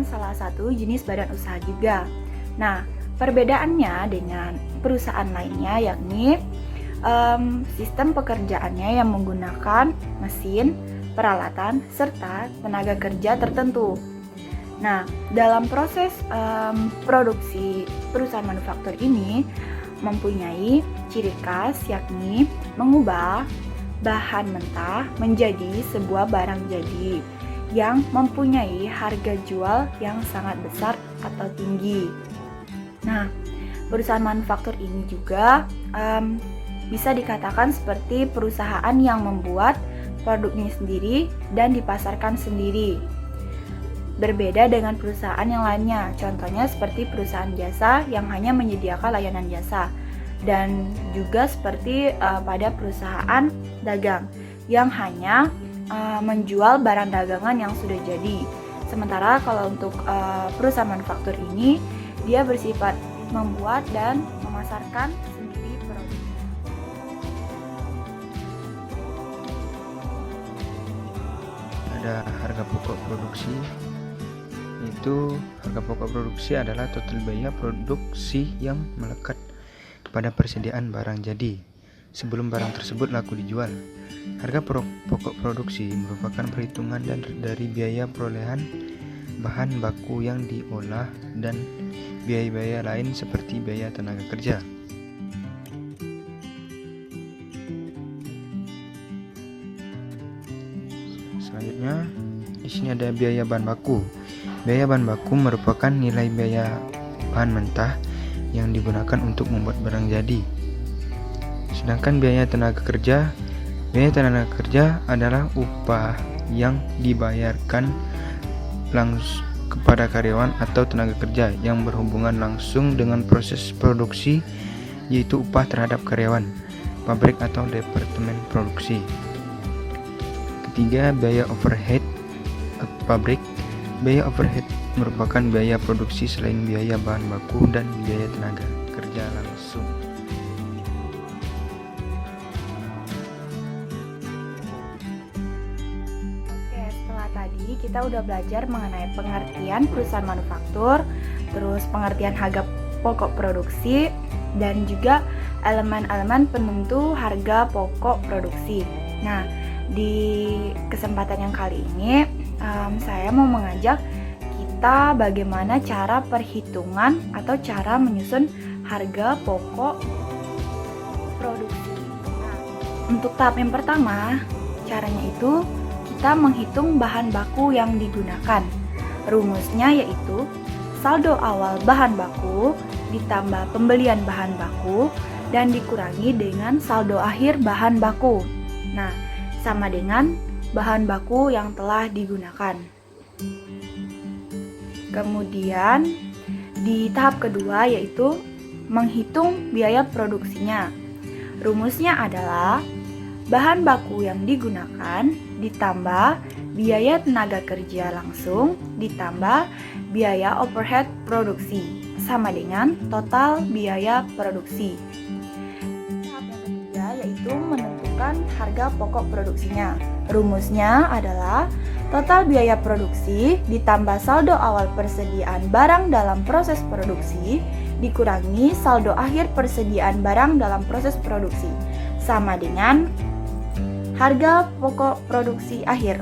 salah satu jenis badan usaha juga. Nah, perbedaannya dengan perusahaan lainnya yakni sistem pekerjaannya yang menggunakan mesin, peralatan, serta tenaga kerja tertentu. Nah, dalam proses produksi perusahaan manufaktur ini mempunyai ciri khas yakni mengubah bahan mentah menjadi sebuah barang jadi yang mempunyai harga jual yang sangat besar atau tinggi. Nah, perusahaan manufaktur ini juga bisa dikatakan seperti perusahaan yang membuat produknya sendiri dan dipasarkan sendiri. Berbeda dengan perusahaan yang lainnya, contohnya seperti perusahaan jasa yang hanya menyediakan layanan jasa, dan juga seperti pada perusahaan dagang yang hanya menjual barang dagangan yang sudah jadi. Sementara kalau untuk perusahaan manufaktur ini, dia bersifat membuat dan memasarkan sendiri produknya. Ada harga pokok produksi. Itu harga pokok produksi adalah total biaya produksi yang melekat pada persediaan barang jadi sebelum barang tersebut laku dijual. Harga pokok produksi merupakan perhitungan dari biaya perolehan bahan baku yang diolah dan biaya-biaya lain seperti biaya tenaga kerja. Selanjutnya, di sini ada biaya bahan baku. Biaya bahan baku merupakan nilai biaya bahan mentah yang digunakan untuk membuat barang jadi. Sedangkan biaya tenaga kerja adalah upah yang dibayarkan langsung kepada karyawan atau tenaga kerja yang berhubungan langsung dengan proses produksi, yaitu upah terhadap karyawan, pabrik atau departemen produksi. Ketiga, biaya overhead pabrik. Biaya overhead merupakan biaya produksi selain biaya bahan baku dan biaya tenaga kerja langsung. Oke, setelah tadi kita udah belajar mengenai pengertian perusahaan manufaktur, terus pengertian harga pokok produksi, dan juga elemen-elemen penentu harga pokok produksi. Nah, di kesempatan yang kali ini saya mau mengajak kita bagaimana cara perhitungan atau cara menyusun harga pokok produksi. Nah, untuk tahap yang pertama, caranya itu kita menghitung bahan baku yang digunakan. Rumusnya yaitu saldo awal bahan baku ditambah pembelian bahan baku dan dikurangi dengan saldo akhir bahan baku. Nah, sama dengan bahan baku yang telah digunakan. Kemudian di tahap kedua yaitu menghitung biaya produksinya. Rumusnya adalah bahan baku yang digunakan ditambah biaya tenaga kerja langsung ditambah biaya overhead produksi sama dengan total biaya produksi. Tahap yang ketiga yaitu menentukan harga pokok produksinya. Rumusnya adalah total biaya produksi ditambah saldo awal persediaan barang dalam proses produksi dikurangi saldo akhir persediaan barang dalam proses produksi sama dengan harga pokok produksi akhir.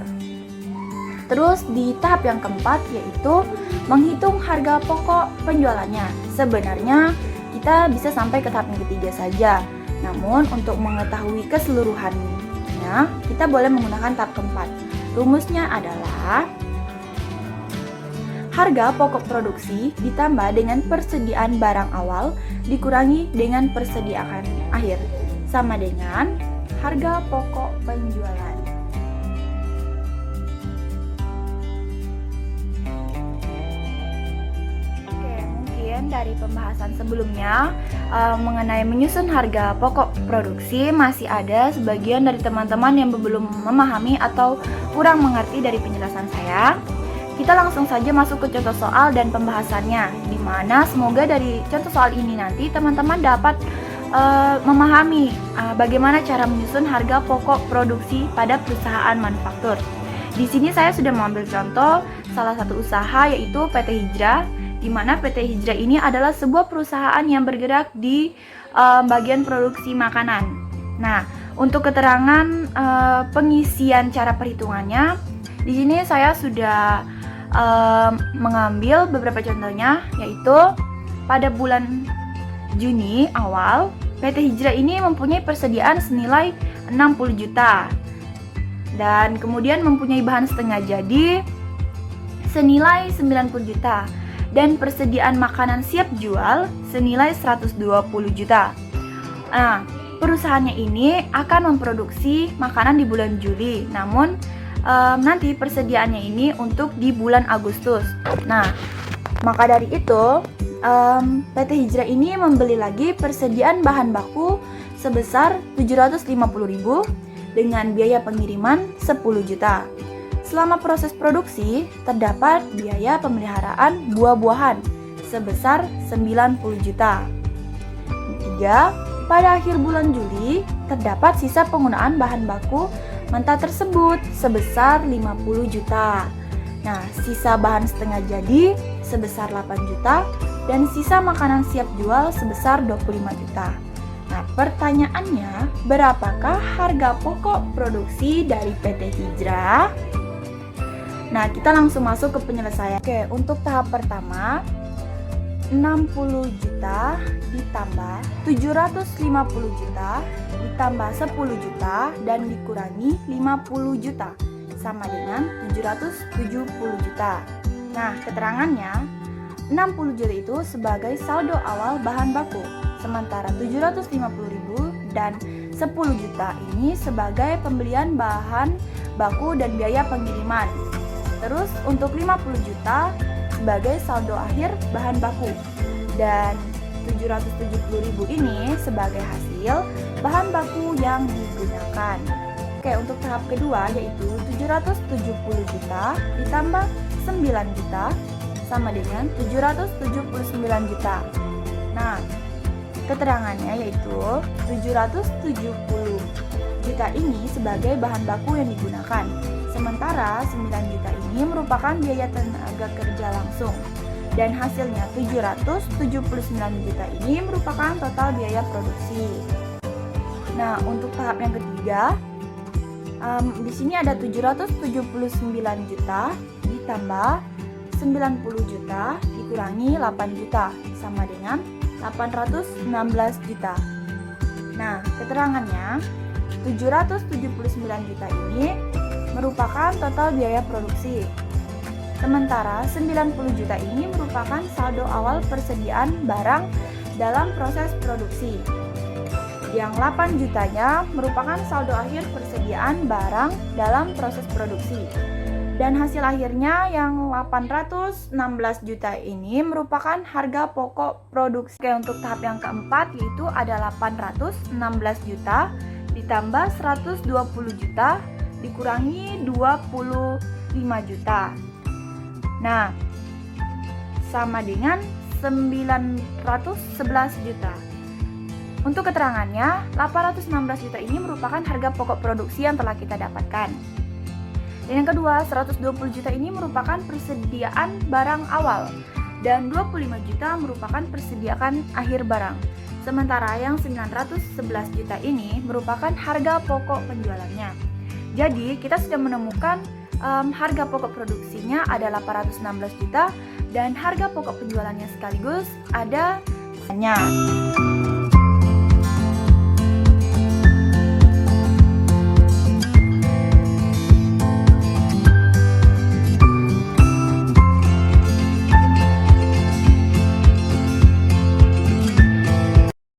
Terus di tahap yang keempat yaitu menghitung harga pokok penjualannya. Sebenarnya kita bisa sampai ke tahap yang ketiga saja. Namun untuk mengetahui keseluruhannya kita boleh menggunakan tahap keempat. Rumusnya adalah harga pokok produksi ditambah dengan persediaan barang awal dikurangi dengan persediaan akhir sama dengan harga pokok penjualan. Dari pembahasan sebelumnya mengenai menyusun harga pokok produksi, masih ada sebagian dari teman-teman yang belum memahami atau kurang mengerti dari penjelasan saya. Kita langsung saja masuk ke contoh soal dan pembahasannya, di mana semoga dari contoh soal ini nanti teman-teman dapat memahami bagaimana cara menyusun harga pokok produksi pada perusahaan manufaktur. Di sini saya sudah mengambil contoh salah satu usaha yaitu PT Hijrah, di mana PT Hijrah ini adalah sebuah perusahaan yang bergerak di bagian produksi makanan. Nah, untuk keterangan pengisian cara perhitungannya, di sini saya sudah mengambil beberapa contohnya, yaitu pada bulan Juni awal, PT Hijrah ini mempunyai persediaan senilai 60 juta dan kemudian mempunyai bahan setengah jadi senilai 90 juta dan persediaan makanan siap jual senilai 120 juta. Nah, perusahaannya ini akan memproduksi makanan di bulan Juli, namun nanti persediaannya ini untuk di bulan Agustus. Nah, maka dari itu PT Hijrah ini membeli lagi persediaan bahan baku sebesar 750.000 dengan biaya pengiriman 10 juta. Selama proses produksi, terdapat biaya pemeliharaan buah-buahan sebesar 90 juta. Ketiga, pada akhir bulan Juli, terdapat sisa penggunaan bahan baku mentah tersebut sebesar 50 juta. Nah, sisa bahan setengah jadi sebesar 8 juta dan sisa makanan siap jual sebesar 25 juta. Nah, pertanyaannya, berapakah harga pokok produksi dari PT Hijrah? Nah, kita langsung masuk ke penyelesaian. Oke, untuk tahap pertama, 60 juta ditambah 750 juta ditambah 10 juta dan dikurangi 50 juta sama dengan 770 juta. Nah, keterangannya 60 juta itu sebagai saldo awal bahan baku, sementara 750.000 dan 10 juta ini sebagai pembelian bahan baku dan biaya pengiriman. Terus untuk 50 juta sebagai saldo akhir bahan baku dan 770.000 ini sebagai hasil bahan baku yang digunakan. Oke, untuk tahap kedua yaitu 770 juta ditambah 9 juta sama dengan 779 juta. Nah, keterangannya yaitu 770 juta ini sebagai bahan baku yang digunakan. Sementara 9 juta ini merupakan biaya tenaga kerja langsung. Dan hasilnya 779 juta ini merupakan total biaya produksi. Nah, untuk tahap yang ketiga, di sini ada 779 juta ditambah 90 juta dikurangi 8 juta sama dengan 816 juta. Nah, keterangannya 779 juta ini merupakan total biaya produksi. Sementara 90 juta ini merupakan saldo awal persediaan barang dalam proses produksi. Yang 8 jutanya merupakan saldo akhir persediaan barang dalam proses produksi. Dan hasil akhirnya yang 816 juta ini merupakan harga pokok produksi. Oke, untuk tahap yang keempat yaitu ada 816 juta ditambah 120 juta dikurangi 25 juta. Nah, sama dengan 911 juta. Untuk keterangannya, 816 juta ini merupakan harga pokok produksi yang telah kita dapatkan. Dan yang kedua, 120 juta ini merupakan persediaan barang awal dan 25 juta merupakan persediaan akhir barang. Sementara yang 911 juta ini merupakan harga pokok penjualannya. Jadi, kita sudah menemukan harga pokok produksinya ada 816 juta dan harga pokok penjualannya sekaligus ada